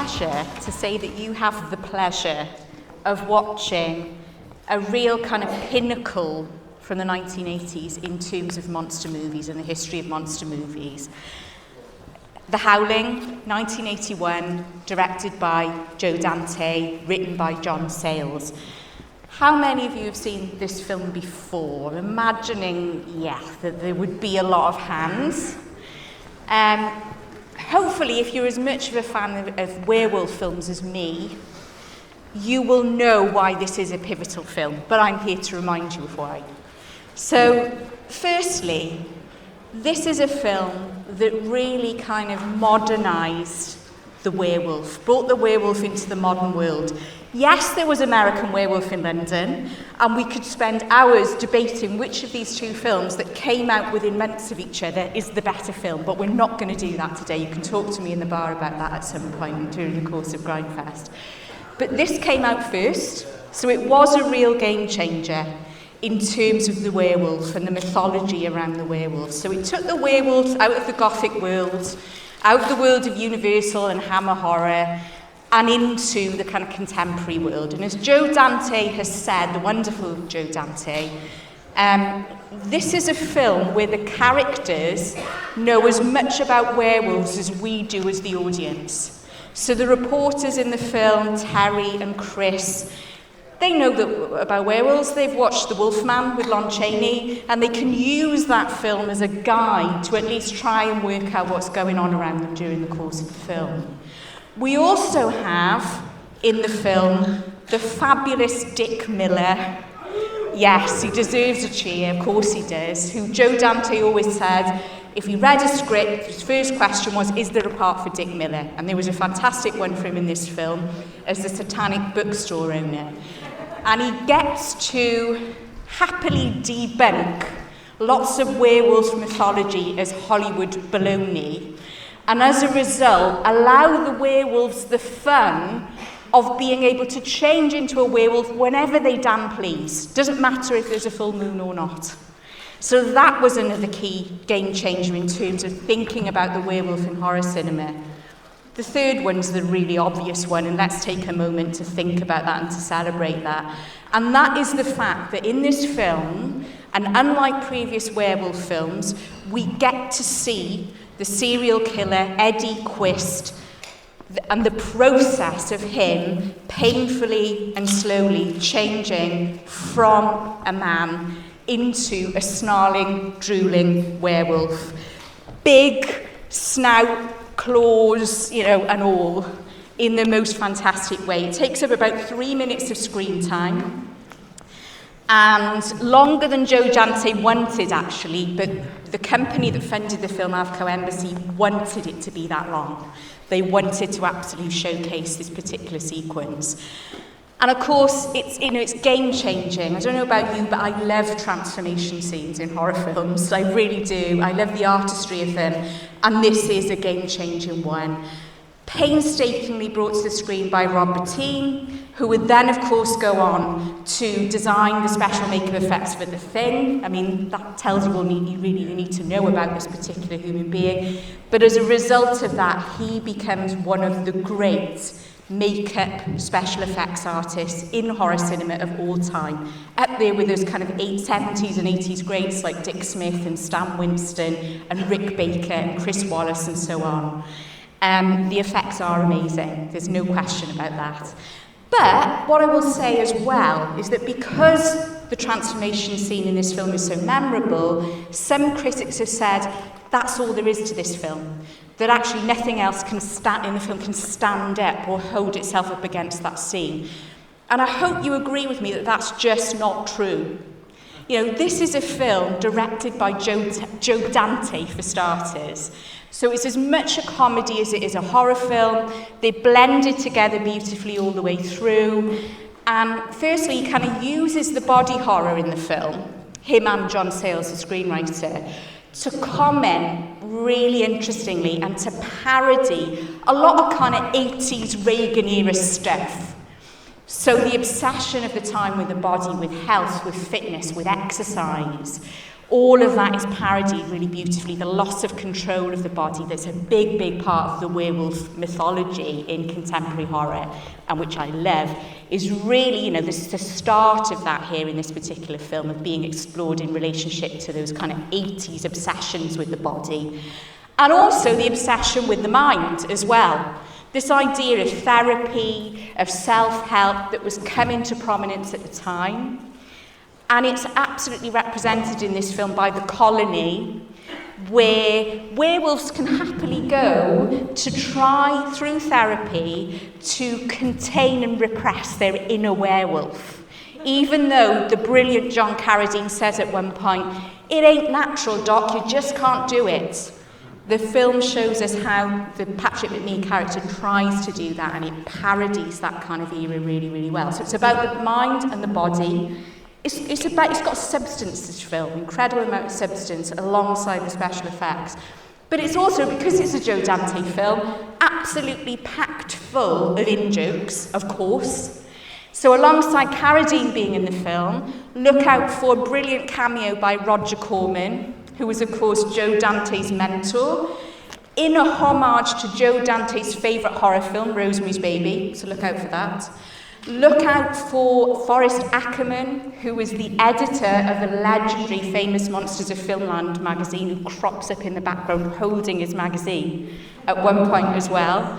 pleasure to say that you have the pleasure of watching a real kind of pinnacle from the 1980s in terms of monster movies and the history of monster movies. The Howling, 1981, directed by Joe Dante, written by John Sayles. How many of you have seen this film before? I'm imagining, that there would be a lot of hands. Hopefully, if you're as much of a fan of werewolf films as me, you will know why this is a pivotal film, but I'm here to remind you of why. So, firstly, this is a film that really kind of modernised the werewolf, brought the werewolf into the modern world. Yes, there was American Werewolf in London, and we could spend hours debating which of these two films that came out within months of each other is the better film, but we're not going to do that today. You can talk to me in the bar about that at some point during the course of Grindfest. But this came out first, so it was a real game changer in terms of the werewolf and the mythology around the werewolf. So it took the werewolf out of the Gothic world, out of the world of Universal and Hammer horror, and into the kind of contemporary world. And as Joe Dante has said, the wonderful Joe Dante, this is a film where the characters know as much about werewolves as we do as the audience. So the reporters in the film, Terry and Chris, they know about werewolves. They've watched The Wolfman with Lon Chaney, and they can use that film as a guide to at least try and work out what's going on around them during the course of the film. We also have, in the film, the fabulous Dick Miller. Yes, he deserves a cheer, of course he does, who Joe Dante always said, if he read a script, his first question was, is there a part for Dick Miller? And there was a fantastic one for him in this film as the satanic bookstore owner. And he gets to happily debunk lots of werewolf mythology as Hollywood baloney, and as a result, allow the werewolves the fun of being able to change into a werewolf whenever they damn please. Doesn't matter if there's a full moon or not. So that was another key game changer in terms of thinking about the werewolf in horror cinema. The third one's the really obvious one, and let's take a moment to think about that and to celebrate that. And that is the fact that in this film, and unlike previous werewolf films, we get to see the serial killer, Eddie Quist, and the process of him painfully and slowly changing from a man into a snarling, drooling werewolf. Big snout, claws, and all, in the most fantastic way. It takes up about 3 minutes of screen time, and longer than Joe Dante wanted, actually, but the company that funded the film, Avco Embassy, wanted it to be that long. They wanted to absolutely showcase this particular sequence. And of course, it's game-changing. I don't know about you, but I love transformation scenes in horror films. I really do. I love the artistry of them, and this is a game-changing one. Painstakingly brought to the screen by Rob Bottin, who would then, of course, go on to design the special makeup effects for The Thing. I mean, that tells you all you really need to know about this particular human being. But as a result of that, he becomes one of the great makeup special effects artists in horror cinema of all time, up there with those kind of 70s and 80s greats like Dick Smith and Stan Winston and Rick Baker and Chris Wallace and so on. The effects are amazing, there's no question about that. But what I will say as well is that because the transformation scene in this film is so memorable, some critics have said that's all there is to this film. That actually nothing else in the film can stand up or hold itself up against that scene. And I hope you agree with me that that's just not true. This is a film directed by Joe Dante, for starters. So it's as much a comedy as it is a horror film. They blended together beautifully all the way through. And firstly, he kind of uses the body horror in the film, him and John Sayles, the screenwriter, to comment really interestingly and to parody a lot of kind of 80s Reagan-era stuff. So the obsession of the time with the body, with health, with fitness, with exercise, All of that is parodied really beautifully. The loss of control of the body, that's a big, big part of the werewolf mythology in contemporary horror, and which I love, is really, this is the start of that here in this particular film, of being explored in relationship to those kind of 80s obsessions with the body, and also the obsession with the mind as well. This idea of therapy, of self-help that was coming to prominence at the time. And it's absolutely represented in this film by the colony, where werewolves can happily go to try, through therapy, to contain and repress their inner werewolf. Even though the brilliant John Carradine says at one point, "It ain't natural, Doc, you just can't do it." The film shows us how the Patrick Macnee character tries to do that, and it parodies that kind of era really, really well. So it's about the mind and the body. It's got substance, this film, incredible amount of substance alongside the special effects. But it's also, because it's a Joe Dante film, absolutely packed full of in-jokes, of course. So alongside Carradine being in the film, look out for a brilliant cameo by Roger Corman, who was, of course, Joe Dante's mentor, in a homage to Joe Dante's favourite horror film, Rosemary's Baby, so look out for that. Look out for Forrest Ackerman, who was the editor of the legendary Famous Monsters of Filmland magazine, who crops up in the background holding his magazine at one point as well.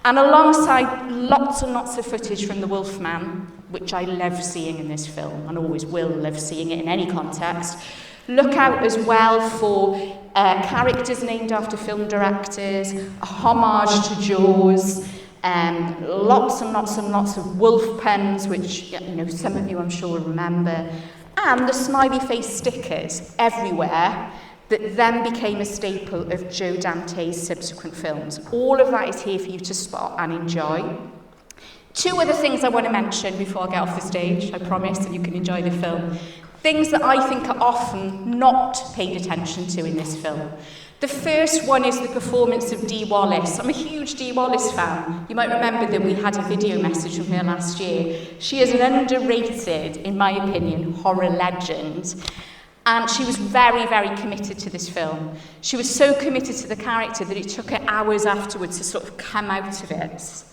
And alongside lots and lots of footage from The Wolfman, which I love seeing in this film, and always will love seeing it in any context. Look out as well for characters named after film directors, a homage to Jaws, lots and lots and lots of wolf puns, which some of you I'm sure will remember, and the smiley face stickers everywhere that then became a staple of Joe Dante's subsequent films. All of that is here for you to spot and enjoy. Two other things I want to mention before I get off the stage, I promise, and you can enjoy the film. Things that I think are often not paid attention to in this film. The first one is the performance of Dee Wallace. I'm a huge Dee Wallace fan. You might remember that we had a video message from her last year. She is an underrated, in my opinion, horror legend. And she was very, very committed to this film. She was so committed to the character that it took her hours afterwards to sort of come out of it.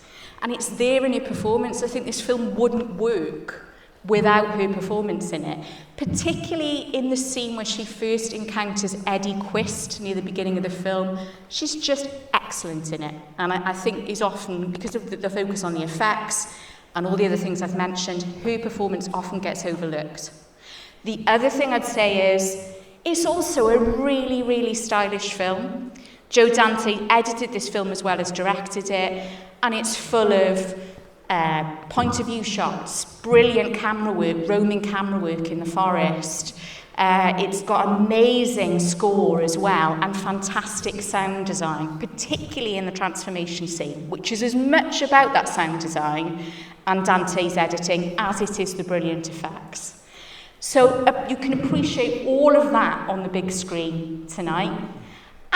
And it's there in her performance. I think this film wouldn't work without her performance in it, particularly in the scene where she first encounters Eddie Quist near the beginning of the film. She's just excellent in it, and I think is often, because of the focus on the effects and all the other things I've mentioned, her performance often gets overlooked. The other thing I'd say is, it's also a really, really stylish film. Joe Dante edited this film as well as directed it, and it's full of point of view shots, brilliant camera work, roaming camera work in the forest. It's got amazing score as well, and fantastic sound design, particularly in the transformation scene, which is as much about that sound design and Dante's editing as it is the brilliant effects. So you can appreciate all of that on the big screen tonight.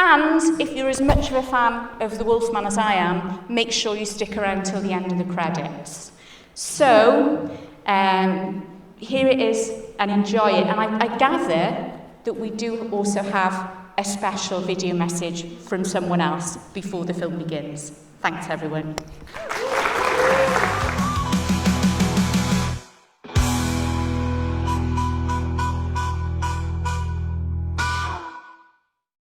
And if you're as much of a fan of The Wolfman as I am, make sure you stick around till the end of the credits. So, here it is, and enjoy it. And I gather that we do also have a special video message from someone else before the film begins. Thanks, everyone.